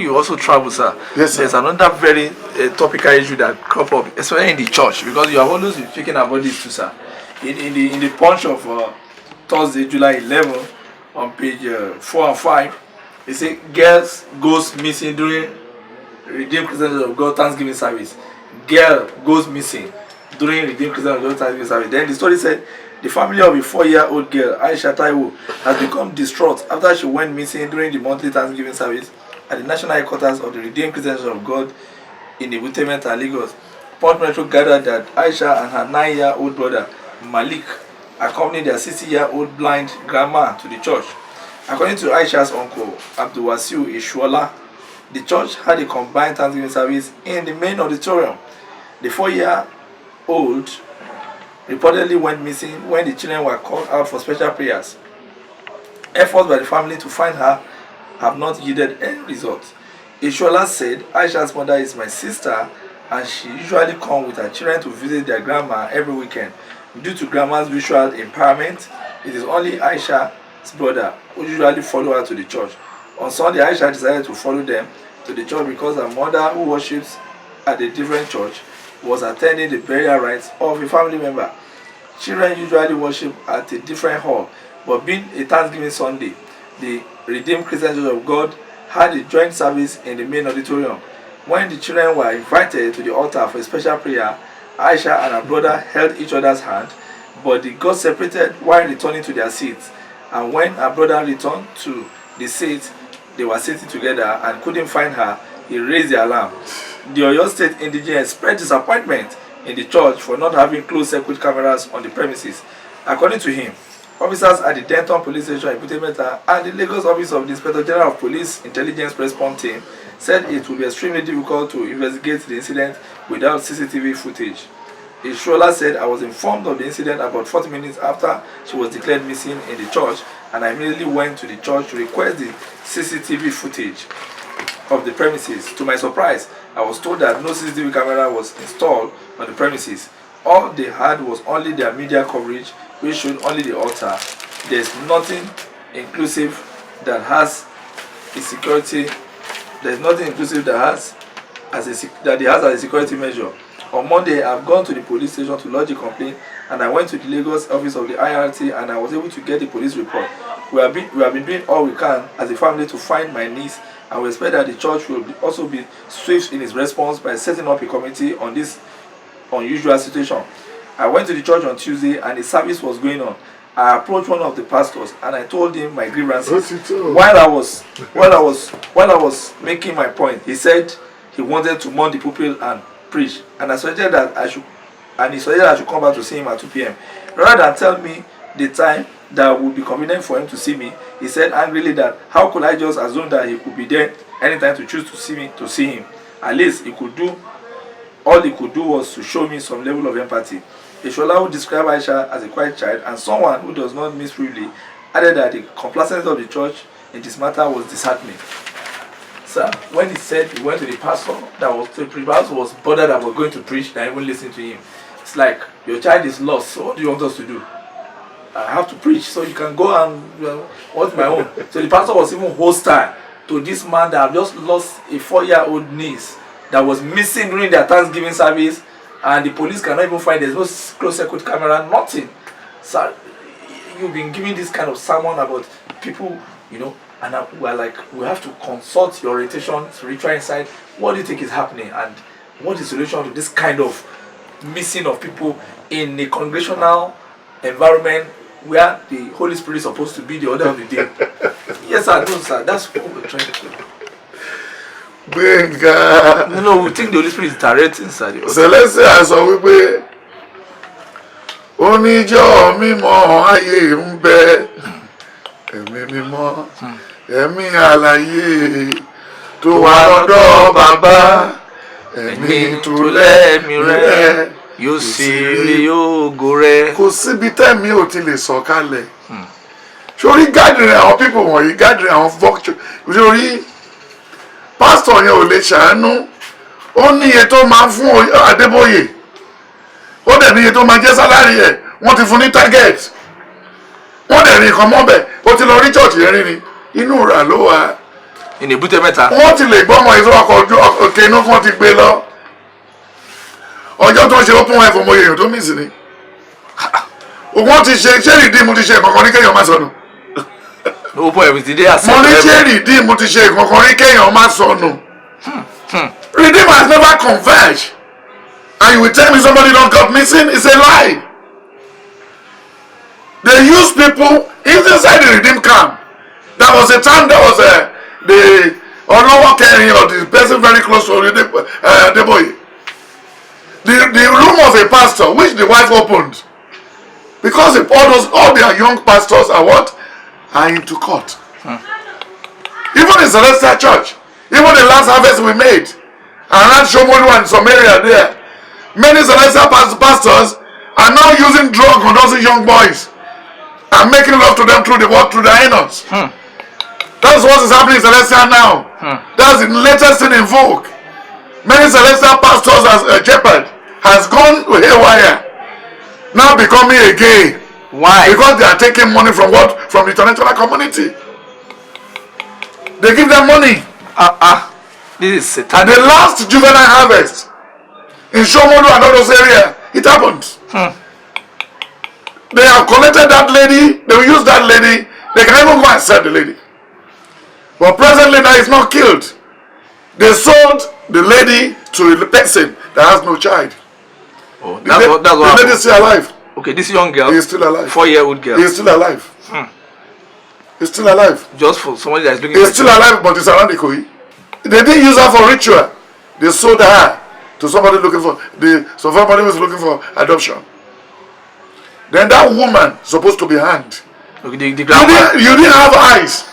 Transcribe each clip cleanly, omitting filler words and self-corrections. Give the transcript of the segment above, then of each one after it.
you also travel, sir, there's another very topical issue that crop up, especially in the church, because you have always been speaking about this too, sir. In the punch of Thursday, July 11, on page 4 and 5, they say girls goes missing during Redeemed Christians of God Thanksgiving Service. Girl goes missing during Redeemed Christians of God Thanksgiving Service. Then the story said the family of a 4-year-old girl, Aisha Taiwo, has become distraught after she went missing during the monthly Thanksgiving service at the national headquarters of the Redeemed Christians of God in Ebute, Metta, Lagos. Port Metro gathered that Aisha and her 9-year-old brother, Malik, accompanied their 60-year-old blind grandma to the church. According to Aisha's uncle, Abdulwasiu Esuola, the church had a combined Thanksgiving service in the main auditorium. The 4-year-old reportedly went missing when the children were called out for special prayers. Efforts by the family to find her have not yielded any result. Esuola said, Aisha's mother is my sister and she usually comes with her children to visit their grandma every weekend. Due to grandma's visual impairment, it is only Aisha's brother who usually follow her to the church. On Sunday, Aisha decided to follow them to the church because her mother, who worships at a different church, was attending the burial rites of a family member. Children usually worship at a different hall, but being a Thanksgiving Sunday, the Redeemed Christian Church of God had a joint service in the main auditorium. When the children were invited to the altar for a special prayer, Aisha and her brother held each other's hand, but they got separated while returning to their seats. And when her brother returned to the seat they were sitting together and couldn't find her, he raised the alarm. The Oyo State indigene expressed disappointment in the church for not having closed circuit cameras on the premises. According to him, officers at the Denton Police Station in Ebute Metta and the Lagos Office of the Inspector General of Police Intelligence Response Team said it would be extremely difficult to investigate the incident without CCTV footage. Esuola said, I was informed of the incident about 40 minutes after she was declared missing in the church, and I immediately went to the church to request the CCTV footage of the premises. To my surprise, I was told that no CCTV camera was installed on the premises. All they had was only their media coverage, which showed only the altar. There is nothing inclusive that has a security. There is nothing inclusive that has as a security measure. On Monday, I've gone to the police station to lodge a complaint, and I went to the Lagos office of the IRT, and I was able to get the police report. We have been doing all we can as a family to find my niece, and we expect that the church will also be swift in its response by setting up a committee on this unusual situation. I went to the church on Tuesday, and the service was going on. I approached one of the pastors, and I told him my grievances. While I was making my point, he said he wanted to mount the pulpit and preach, and I suggested that I should come back to see him at 2 p.m. Rather than tell me the time that would be convenient for him to see me, he said angrily that how could I just assume that he could be there anytime to choose to see him. At least all he could do was to show me some level of empathy. Esuola, who described Aisha as a quiet child and someone who does not miss freely, added that the complacency of the church in this matter was disheartening. Sir, when he said he went to the pastor, the pastor was bothered about going to preach than even listening to him. It's like, your child is lost, so what do you want us to do? I have to preach, so you can go and what's my own. So the pastor was even hostile to this man that had just lost a 4-year-old niece that was missing during their Thanksgiving service, and the police cannot even find, there's no closed circuit camera, nothing. So you've been giving this kind of sermon about people, and we're like, we have to consult your orientation, spiritual insight. What do you think is happening, and what is the solution to this kind of missing of people in a congregational environment where the Holy Spirit is supposed to be the order of the day? Yes, sir, no, sir, that's what we're trying to do. No, we think the Holy Spirit is directing, sir. So let's say, as we pray, Oníjọ́ mímọ́ ayé ń bẹ, ẹ̀mí mímọ́, ẹ̀mí àlàyé tó wà lọ́dọ̀ bàbá, ẹ̀mí tó lẹ́mí rẹ̀ yóò sì rí ògo rẹ̀. Kò síbi tẹ́mi ò ti lè sọ̀kalẹ̀. Sórí gathering àwọn people wọ̀nyí, gathering àwọn vulture, sórí pastor yẹn ò lè ṣàánú. Ó ní iye tó máa fún Adébóyè, ó dẹ̀ ní iye tó máa jẹ́ sálárì ẹ̀, wọ́n ti fún ní target, wọ́n dẹ̀ ní nǹkan mọ́bẹ̀, ó ti lọ rí church yẹn rí ni, inú rà ló wà. In Ebute Metta. Wọ́n ti lè gbọ́mọ ìṣòro ọkọ̀ òkè inú kan ti gbé lọ. Ọjọ́ tó ń ṣe open wife ọmọ èèyàn tó mìsì ni. Wọ́n ti ṣe redeem ti ṣe kankan ní kéèyàn má sọnù. Open wife ti dé àṣẹ. Mo ní ṣe redeem ti ṣe kankan ní kéèyàn má sọnù. Redeem has never converged. And you will tell me somebody don't got missing? It's a lie. They use people inside the redeem camp. There was a time there was the Olowo Kenny or the person very close to the boy. The room of a pastor which the wife opened. Because all their young pastors are what? Are into court. Even in Celestial Church, even the last harvest we made, around Shomolu and some area there, many Celestial pastors are now using drugs on those young boys and making love to them through the anus. That's what is happening in Celestial now. That's the latest thing in vogue. Many Celestial pastors as a shepherd has gone haywire, now becoming a gay. Why? Because they are taking money from what? From the international community. They give them money. This is satanic. The last juvenile harvest in Shomolu and all those areas, it happened. They have collected that lady, they will use that lady, they can even go and sell the lady. But presently now it's not killed. They sold the lady to a person that has no child. Oh, that's what the lady is still alive. Okay, this young girl is still alive. 4-year-old girl. He's still alive. He's still alive. Just for somebody that is looking. He's still alive, but it's around the Ikoyi. They didn't use her for ritual. They sold her to somebody looking for somebody who was looking for adoption. Then that woman supposed to be hanged. Okay, the you didn't have eyes.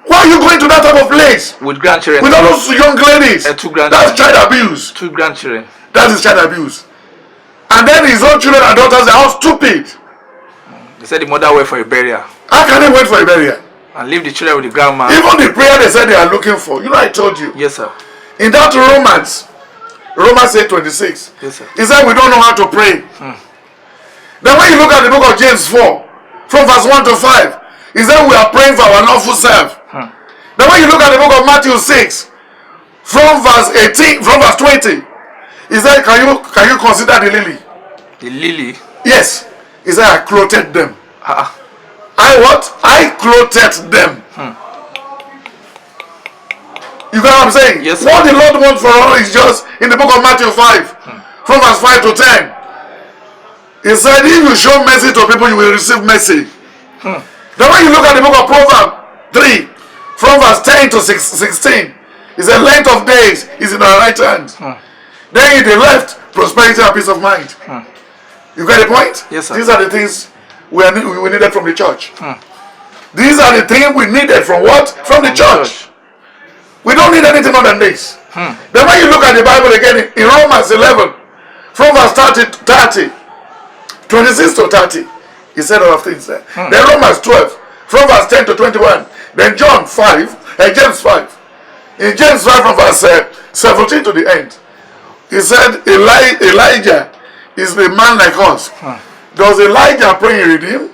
Why are you going to that type of place? With grandchildren. With all those young ladies. 2 grandchildren. That's child abuse. 2 grandchildren. That is child abuse. And then his own children and daughters are all stupid. They said the mother went for a burial. How can they wait for a burial? And leave the children with the grandma. Even the prayer they said they are looking for. You know, I told you. Yes, sir. In that Romans 8:26. Yes, sir. He said we don't know how to pray. Then when you look at the book of James 4, from verse 1 to 5, he said we are praying for our lawful self. Then when you look at the book of Matthew 6, from verse 20, he said, can you consider the lily? The lily? Yes. He said, I clothed them. I clothed them. You get what I'm saying? Yes, sir. What the Lord wants for us is just in the book of Matthew 5, from verse 5 to 10. He said, if you show mercy to people, you will receive mercy. Then when you look at the book of Proverbs 3, from verse 10 to 16, he said, length of days is in our right hand. Then in the left, prosperity and peace of mind. You get the point? Yes, sir. These are the things we needed from the church. These are the things we needed from what? From the church. We don't need anything more than this. Then when you look at the Bible again, in Romans 11, from verse 30, 26 to 30, he said a lot of things there. Then Romans 12, from verse 10 to 21. Then James 5. In James 5 from verse 17 to the end, he said Elijah is a man like us. Does Elijah pray in Redeem?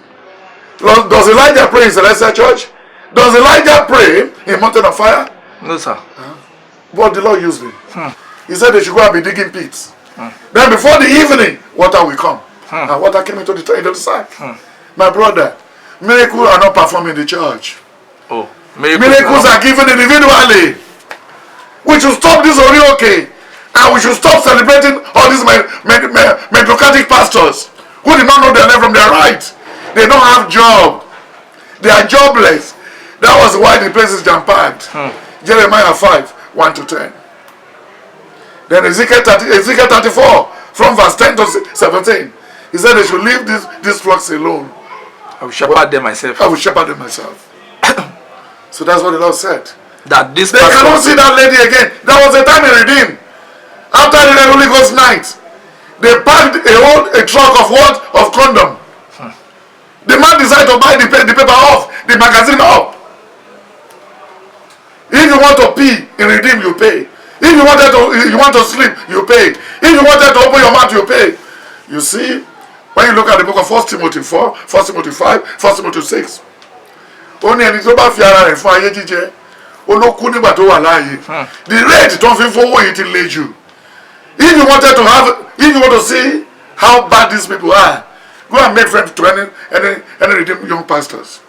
Does Elijah pray in Celestial Church? Does Elijah pray in Mountain of Fire? No, sir. But the Lord used him. He said they should go and be digging pits. Then before the evening, water will come. And water came into the sack. My brother, miracles are not performed in the church. Oh, miracles are given individually. We should stop this okay, and we should stop celebrating all these meritocratic pastors who did not know their left from their right. They don't have job. They are jobless. That was why the place is jam-packed. Jeremiah 5, 1 to 10. Then Ezekiel 34, from verse 10 to 17. He said they should leave these flocks alone. I will shepherd them myself. I will shepherd them myself. So that's what the Lord said. That this they cannot see that lady again. There was a time in Redeem. After the Holy Ghost night, they packed a truck of what? Of condom. The man decided to buy the paper off, the magazine off. If you want to pee in Redeem, you pay. If you want to sleep, you pay. If you wanted to open your mouth, you pay. You see, when you look at the book of 1 Timothy 4, 1 Timothy 5, 1 Timothy 6, only ẹni tó bá fi ara rẹ̀ fún ayé jíjẹ, olókú nígbà tó wà láàyè. The rate tó ń fi fowó yìí ti le jù. If you want to see how bad these people are, go and make friends to any redeemed young pastors.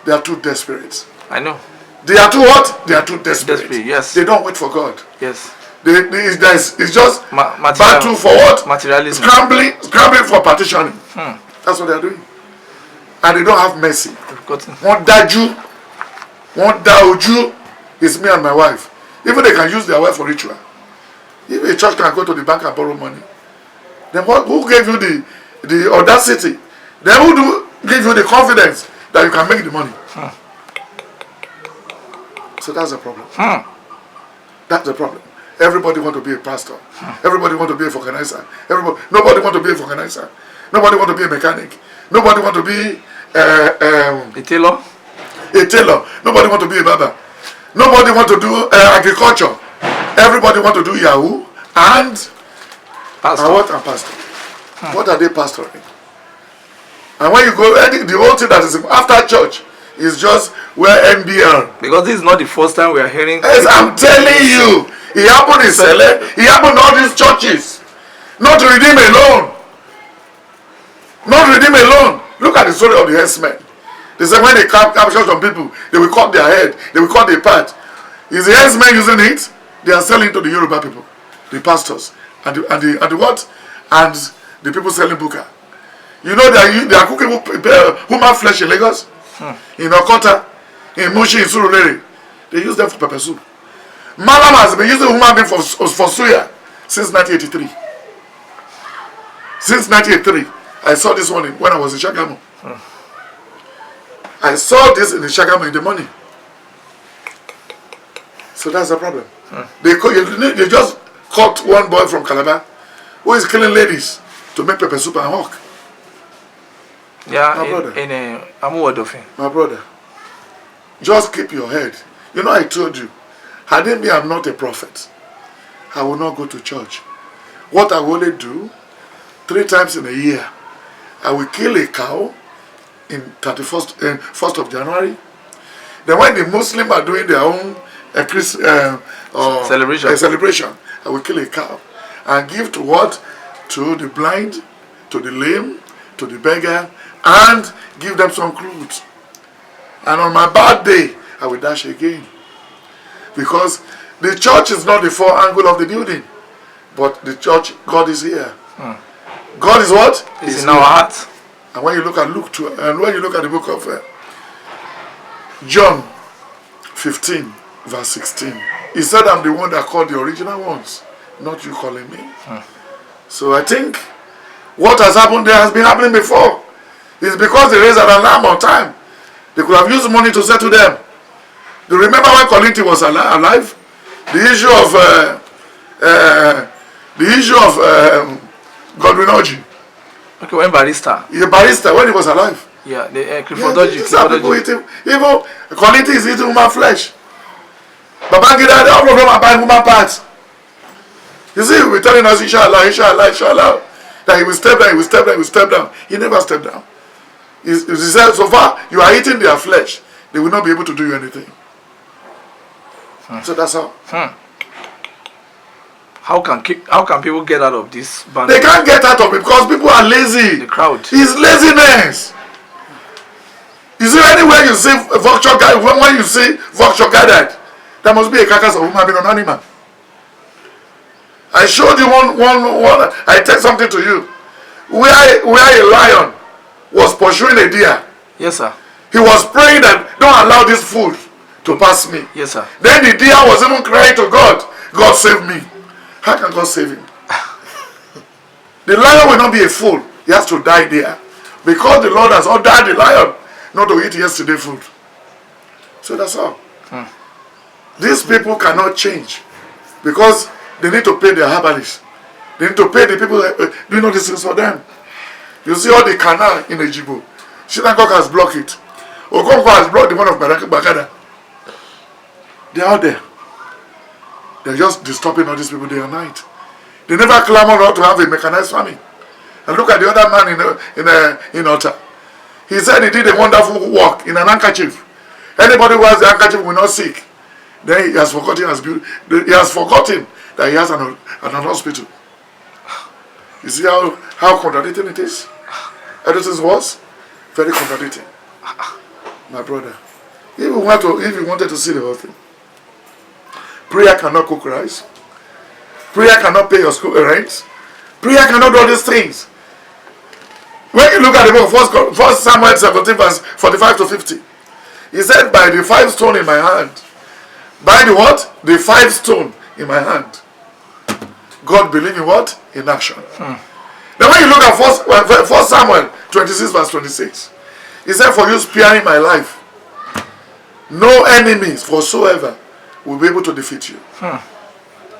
They are too desperate. I know. They are too what? They are too desperate. Yes. They don't wait for God. Yes. It's just battle for what? Materialism. Scrambling for partitioning. That's what they are doing. And they don't have mercy. One daju, one daoju is me and my wife. Even they can use their wife for ritual. If a church can go to the bank and borrow money, then who gave you the audacity? Then who give you the confidence that you can make the money? So that's the problem. That's the problem. Everybody want to be a pastor. Everybody want to be a organizer. Nobody want to be a organizer. Nobody want to be a mechanic. Nobody want to be a tailor. A tailor. Nobody want to be a barber. Nobody want to do agriculture. Everybody want to do Yahoo and pastor. And what? And pastor. What are they pastoring? And when you go, the whole thing that is after church is just where NBL. Because this is not the first time we are hearing. Yes, I'm telling you, it happened in Sele. It happened in all these churches. Not to redeem alone. Not redeem alone. Look at the story of the herdsmen. They say when they capture some people, they will cut their head, they will cut their part. Is the herdsmen using it? They are selling to the Yoruba people, the pastors, and the what? And the people selling buka. You know they are cooking human flesh in Lagos, in Okota, in Mushi, in Surulere. They use them for pepper soup. Malam has been using human being for suya since 1983. Since 1983. I saw this one when I was in Shagamu. I saw this in the Shagamu in the morning. So that's the problem. They just caught one boy from Calabar who is killing ladies to make pepper soup and hawk. Yeah, my brother. My brother, just keep your head. You know, I told you, had it been I'm not a prophet, I will not go to church. What I will only do 3 times in a year, I will kill a cow in 1st of January. Then when the Muslims are doing their own celebration, I will kill a cow and give to what? To the blind, to the lame, to the beggar, and give them some clothes. And on my bad day, I will dash again. Because the church is not the 4 angle of the building, but the church, God is here. God is what? It's in our hearts. And when you look at Luke 2, and when you look at the book of John 15, verse 16, he said, I'm the one that called the original ones, not you calling me. So I think what has happened there has been happening before. It's because they raised an alarm on time. They could have used money to settle them. Do you remember when Colinti was alive? The issue of Godwin Oji. Okay, when Barrister. Yeah, Barrister, when he was alive. Yeah, the Cliffordoji. People eating, even Colinti is eating human flesh. Babangida, all of them are buying human parts. You see, we're telling us, inshallah, that he will step down, he will step down, he will step down. He never stepped down. He said, so far, you are eating their flesh. They will not be able to do you anything. So that's how. How can people get out of this band? They can't get out of it because people are lazy. The crowd. It's laziness. You see, anywhere you see vulture gathered, when you see vulture gathered, there must be a carcass of human being, an animal. I showed you one. I tell something to you. Where a lion was pursuing a deer. Yes, sir. He was praying that don't allow this food to pass me. Yes, sir. Then the deer was even crying to God, God save me. How can God save him? The lion will not be a fool. He has to die there. Because the Lord has ordered the lion not to eat yesterday's food. So that's all. These people cannot change because they need to pay their herbalists. They need to pay the people doing all these things for them. You see all the canal in Ejibo. Shinagog has blocked it. Okonkwo has blocked the one of Bagada. They are out there. They're just disturbing all these people day and night. They never clamor out to have a mechanized farming. And look at the other man in Ota. He said he did a wonderful work in an handkerchief. Anybody who has the handkerchief will not sick. Then he has forgotten that he has an hospital. You see how contradicting it is? Everything was very contradicting. My brother, if you wanted to see the whole thing, prayer cannot cook rice. Prayer cannot pay your school rent. Prayer cannot do all these things. When you look at the book of 1 Samuel 17 verse 45 to 50, he said, by the 5 stone in my hand, by the what? The 5 stone in my hand, God believed in what? In action. Then when you look at 1 Samuel 26 verse 26, he said, for you sparing my life, no enemies whatsoever will be able to defeat you.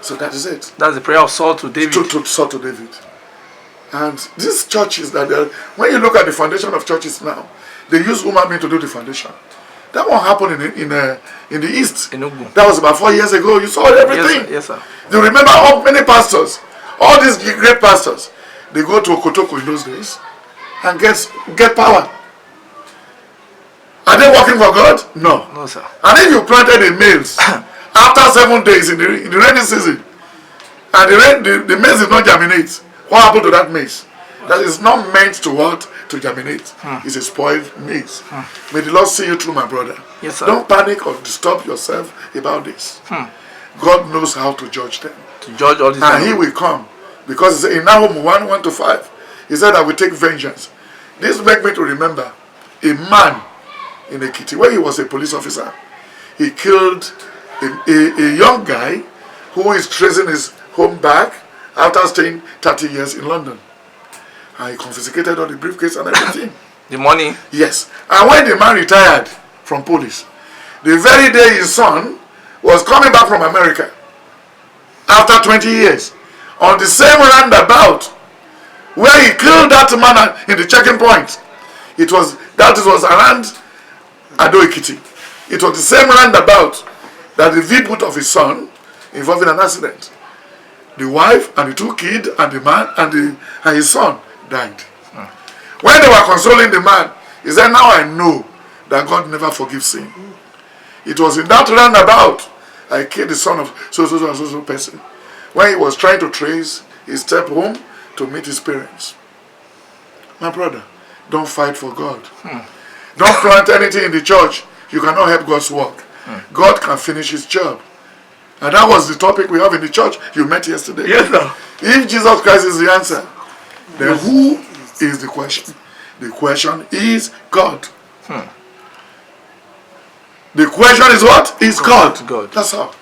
So that is it. That's the prayer of Saul to David. To Saul to David. And these churches, when you look at the foundation of churches now, they use human being to do the foundation. That won't happen in the East. That was about 4 years ago. You saw everything. Yes, sir. You remember how many pastors, all these great pastors, they go to Okotoko in those days and get power. Are they working for God? No. No, sir. And if you planted a maize after 7 days in the rainy season, and the maize did not germinate, what happened to that maize? That is not meant to what? To germinate. It's a spoiled maize. May the Lord see you through, my brother. Yes, sir. Don't panic or disturb yourself about this. God knows how to judge them. To judge all these And He will come. Because in Nahum 1:1-5, He said, I will take vengeance. This makes me to remember a man in Ekiti, where he was a police officer. He killed a young guy who is tracing his home back after staying 30 years in London. And he confiscated all the briefcase and everything. The money? Yes. And when the man retired from police, the very day his son was coming back from America, after 20 years, on the same roundabout where he killed that man in the checking point, that was around Ado Ekiti. It was the same roundabout that the V-boot of his son involved in an accident. The wife and the 2 kids and the man and his son died. When they were consoling the man, he said, now I know that God never forgives sin. It was in that roundabout I killed the son of so person. When he was trying to trace his step home to meet his parents. My brother, don't fight for God. Don't plant anything in the church. You cannot help God's work. God can finish His job. And that was the topic we have in the church you met yesterday. Yes, sir. If Jesus Christ is the answer, then who is the question? The question is God. The question is what? Is God. God. That's all.